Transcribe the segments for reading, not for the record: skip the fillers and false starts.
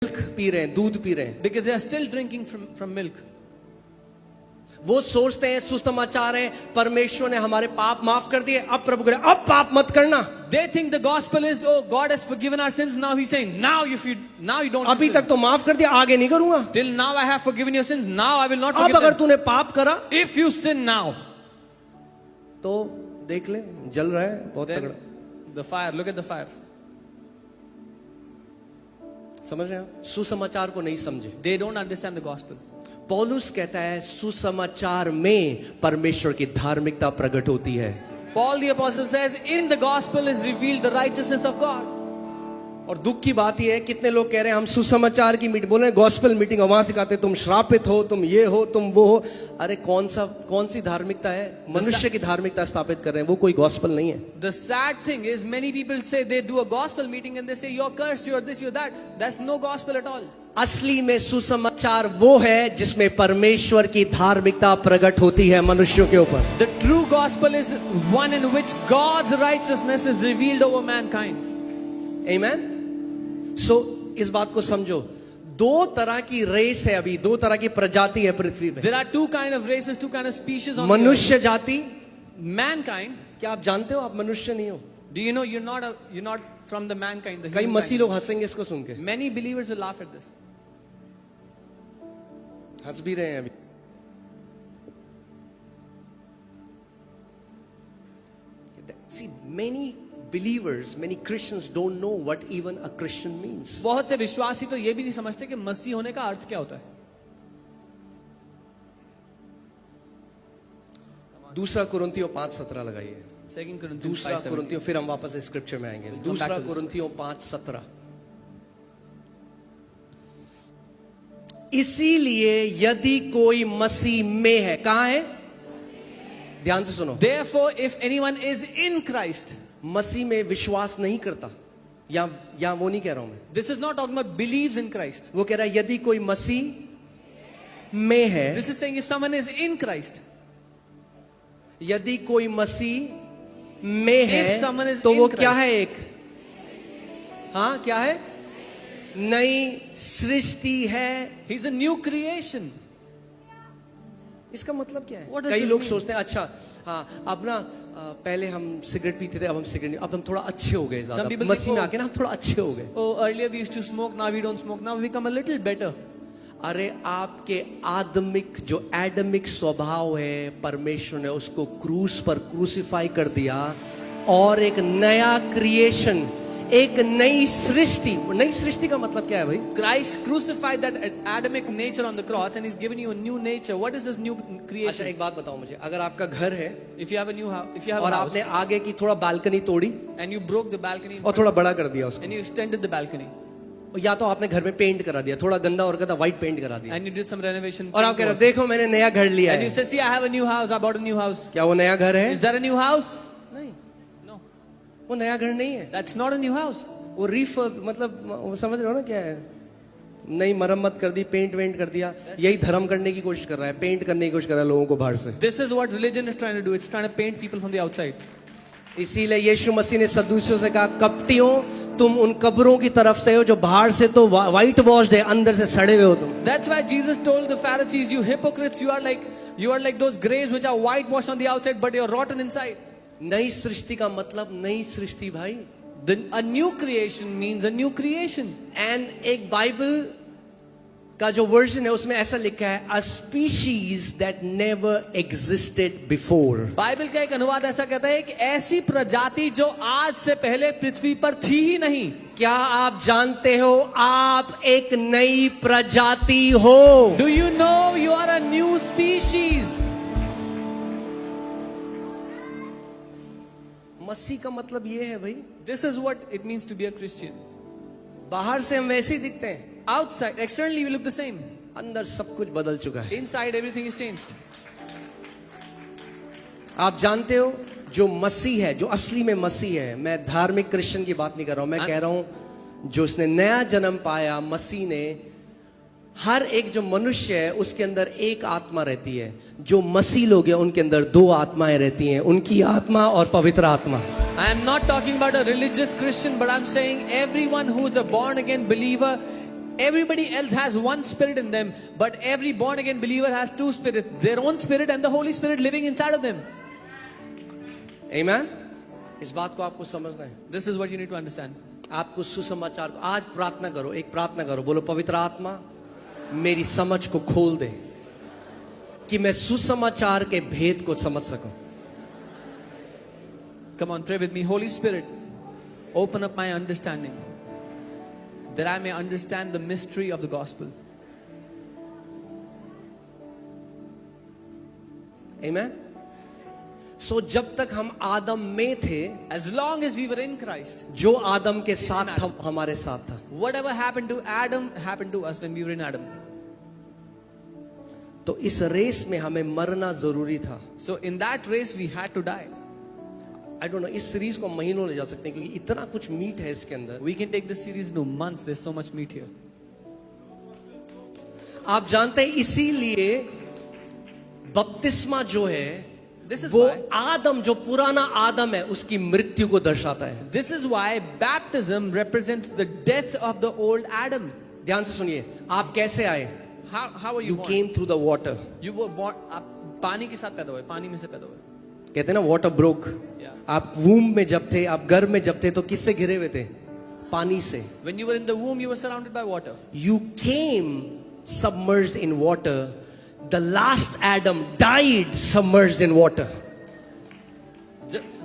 P रहे हैं, दूध पी रहे हैं, because they are still drinking from milk. वो सोचते हैं सुसमाचार है, परमेश्वर ने हमारे पाप माफ कर दिए, अब प्रभु करे अब पाप मत करना। They think the gospel is, oh, God has forgiven our sins. Now He's saying, now you don't. अभी तक तो माफ कर दिया, आगे नहीं करूंगा। Till now I have forgiven your sins. Now I will not अब forgive अगर them. तूने पाप करा If you sin now, तो देख ले जल रहा है बहुत then तगड़ा। the fire. Look at the fire. समझ रहे हो? सुसमाचार को नहीं समझे। They don't understand the gospel. पौलुस कहता है सुसमाचार में परमेश्वर की धार्मिकता प्रकट होती है। Paul the apostle says, in the gospel is revealed the righteousness of God. और दुख की बात यह है कितने लोग कह रहे हैं हम सुसमाचार की मीटिंग, बोल रहे हैं गॉस्पेल मीटिंग, और वहां सिखाते तुम श्रापित हो, तुम ये हो, तुम वो हो। अरे कौन सी धार्मिकता है? मनुष्य की धार्मिकता स्थापित कर रहे हैं, वो कोई गॉस्पेल नहीं है। The sad thing is many people say they do a gospel meeting and they say you're cursed, you're this, you're that. That's no gospel at all. असली में सुसमाचार वो है जिसमें परमेश्वर की धार्मिकता प्रकट होती है मनुष्यों के ऊपर। The true gospel is one in which God's righteousness is revealed over mankind. Amen? So, इस बात को समझो, दो तरह की रेस है, अभी दो तरह की प्रजाति है पृथ्वी पे। There are two kind of races, two kind of species on the earth. मनुष्य जाति, Mankind. क्या आप जानते हो आप मनुष्य नहीं हो? Do you know you're not from the mankind? The कई human मसीह kind. लोग हंसेंगे इसको सुन के, Many believers will laugh at this. हंस भी रहे हैं अभी। See, many believers, many Christians don't know what even a Christian means. बहुत से विश्वासी तो ये भी नहीं समझते कि मसीह होने का अर्थ क्या होता है। दूसरा कुरिन्थियों 5:17 लगाइए। 2 Corinthians दूसरा 5:17. कुरिन्थियों, फिर हम वापस स्क्रिप्चर में आएंगे। back दूसरा to this. कुरिन्थियों 5:17। इसीलिए यदि कोई मसीह में है, कहां है? ध्यान से सुनो। Therefore, if anyone is in Christ, मसीह में विश्वास नहीं करता, या वो नहीं कह रहा हूं मैं, this is not talking about believes in Christ. वो कह रहा है यदि कोई मसीह में है, This is saying if someone is in Christ, यदि कोई मसीह में है, If someone is तो in वो Christ. क्या है? एक, हाँ क्या है? नई सृष्टि है। he's a new creation. इसका मतलब क्या है? What does कई this लोग mean? सोचते हैं अच्छा हाँ अब ना पहले हम सिगरेट पीते थे, अब हम सिगरेट नहीं, अब हम थोड़ा अच्छे हो गए, Some ज्यादा people मसीह think, में oh, आके ना हम थोड़ा अच्छे हो गए। Oh, earlier we used to smoke, now we don't smoke, now we become a little better. अरे आपके आदमिक जो एडमिक स्वभाव है, परमेश्वर ने उसको क्रूस पर क्रूसिफाई कर दिया और एक नया क्रिएशन, एक नई सृष्टि। नई सृष्टि का मतलब क्या है भाई? Christ crucified that Adamic nature on the cross and he's given you a new nature. What is this new अच्छा creation? एक बात बताओ मुझे, अगर आपका घर है If you have a new house, if you have और a house आपने आगे की थोड़ा बालकनी तोड़ी and you broke the balcony और थोड़ा बड़ा कर दिया उसको, and you extended the balcony या तो आपने घर में पेंट करा दिया, थोड़ा गंदा और गंदा व्हाइट पेंट करा दिया, and you did some renovation और आप कह रहे हो देखो मैंने नया घर लिया and you है, say, see, I have a new house, I bought a new house. क्या वो नया घर है? Is that a new house? नहीं, No, वो नया घर नहीं है, that's not a new house. वो रिफर्ब, मतलब वो समझ रहे हो ना क्या है? नई मरम्मत कर दी, पेंट वेंट कर दिया। यही धर्म करने की कोशिश कर रहा है, पेंट करने की कोशिश कर रहा है लोगों को बाहर से। This is what religion is trying to do. It's trying to paint people from the outside. इसीलिए यीशु मसीह ने सदूसियों से कहा कपटियों तुम उन कब्रों की तरफ से हो जो बाहर से तो व्हाइट वॉश्ड है, अंदर से सड़े हुए हो तुम। That's why Jesus told the Pharisees, you hypocrites, you are like those graves which are whitewashed on the outside but you're rotten inside. नई सृष्टि का मतलब नई सृष्टि भाई। A new creation means a new creation. And एक Bible का जो version है उसमें ऐसा लिखा है a species that never existed before. Bible का एक अनुवाद ऐसा कहता है, एक ऐसी प्रजाति जो आज से पहले पृथ्वी पर थी ही नहीं। क्या आप जानते हो आप एक नई प्रजाति हो? Do you know you are a new species? मसीह का मतलब ये है भाई, This is what it means to be a Christian. बाहर से हम वैसे ही दिखते हैं, Outside, externally we look the same. अंदर सब कुछ बदल चुका है। Inside everything is changed. आप जानते हो जो मसीह है, जो असली में मसीह है, मैं धार्मिक क्रिश्चियन की बात नहीं कर रहा हूं, मैं कह रहा हूं जो उसने नया जन्म पाया, मसीह ने, हर एक जो मनुष्य है उसके अंदर एक आत्मा रहती है। जो मसीह लोग हैं उनके अंदर दो आत्माएं रहती हैं, उनकी आत्मा और पवित्र आत्मा। I am not talking about a religious Christian, but I'm saying everyone who is a born again believer, Everybody else has one spirit in them, but every born again believer has two spirits, their own spirit and the Holy Spirit living inside of them. Amen? इस बात को आपको समझना है. This is what you need to understand. आपको सुसमाचार को आज प्रार्थना करो, एक प्रार्थना करो, बोलो पवित्र आत्मा मेरी समझ को खोल दे कि मैं सुसमाचार के भेद को समझ सकूं. Come on, pray with me. Holy Spirit, open up my understanding that I may understand the mystery of the gospel. Amen? So जब तक हम आदम में थे, As long as we were in Christ, जो आदम के साथ था हमारे साथ था. whatever happened to Adam happened to us when we were in Adam. तो इस रेस में हमें मरना जरूरी था. So in that race we had to die. I don't know, इस सीरीज को महीनों ले जा सकते हैं क्योंकि इतना कुछ मीट है इसके अंदर. We can take this series into months. There's so much meat here. आप जानते हैं इसीलिए बपतिस्मा जो है This is वो why. आदम, जो पुराना आदम है, उसकी मृत्यु को दर्शाता है. This is why baptism represents the death of the old Adam. ध्यान से सुनिए, आप कैसे आए? How were you you born? Came through the water. You were born. आप पानी के साथ पैदा हुए, पानी में से पैदा हुए. कहते हैं ना वाटर ब्रोक. Yeah. आप वूम में जब थे, आप गर्भ में जब थे, तो किससे घिरे हुए थे? पानी से. When you were in the womb, you were surrounded by water. You came submerged in water. The last Adam died submerged in water.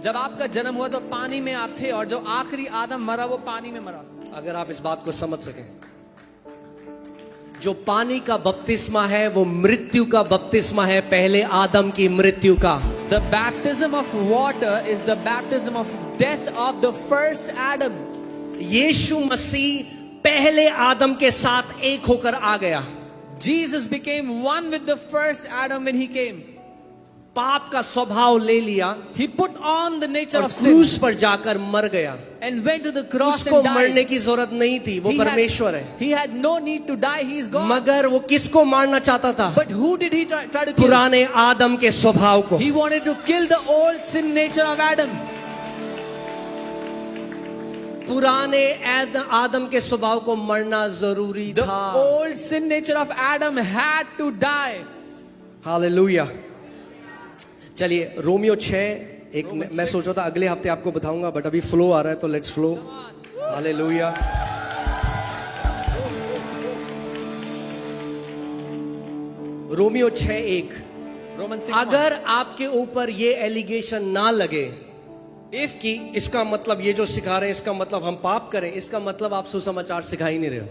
जब आपका जन्म हुआ तो पानी में आप थे, और जो आखिरी आदम मरा वो पानी में मरा. अगर आप इस बात को समझ सकें, जो पानी का बपतिस्मा है वो मृत्यु का बपतिस्मा है, पहले आदम की मृत्यु का. The baptism of water is the baptism of death of the first Adam. यीशु मसीह पहले आदम के साथ एक होकर आ गया. Jesus became one with the first Adam when he came. पाप का स्वभाव ले लिया He put on the nature और of sin क्रूस पर जाकर मर गया. and went to the cross उसको and मरने died. की जरूरत नहीं थी, वो परमेश्वर है. He had no need to die. He is God. मगर वो किसको मारना चाहता था? But who did he try to kill? पुराने आदम के स्वभाव को. He wanted to kill the old sin nature of Adam. पुराने आदम के स्वभाव को मरना जरूरी The था. old sin nature of Adam had to die. Hallelujah. चलिए रोमियो 6 एक Romans मैं 6. सोच रहा था अगले हफ्ते आपको बताऊंगा, बट अभी फ्लो आ रहा है तो let's flow. Hallelujah. Romeo 6:1. Romans 6. अगर आपके ऊपर ये एलिगेशन ना लगे If कि इसका मतलब ये जो सिखा रहे हैं इसका मतलब हम पाप करें, इसका मतलब आप सुसमाचार सिखा ही नहीं रहे हो.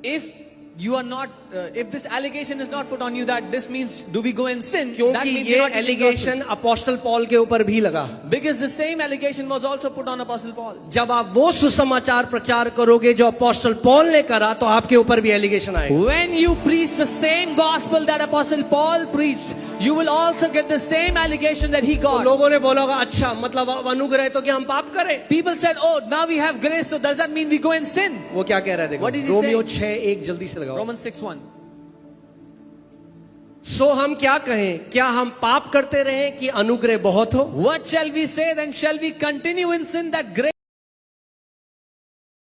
if you are not, if this allegation is not put on you that this means do we go and sin, that क्योंकि means ये you're not teaching gospel. Allegation apostle Paul के ऊपर भी लगा. Because the same allegation was also put on Apostle Paul. जब आप वो सुसमाचार प्रचार करोगे जो अपोस्टल पॉल ने करा, तो आपके ऊपर भी एलिगेशन आएगा. When you preach the same gospel that Apostle Paul preached, you will also get the same allegation that he तो got. लोगों ने बोला होगा अच्छा मतलब अब अनुग्रह है तो क्या हम पाप करें? People said, oh, now we have grace, so does that mean we go and sin? वो क्या कह रहा है देखो. What is he Romeo saying? 6:1 जल्दी से लगाओ. Romans 6:1. सो हम क्या कहें? क्या हम पाप करते रहें कि अनुग्रह बहुत हो? What shall we say then? Shall we continue in sin that grace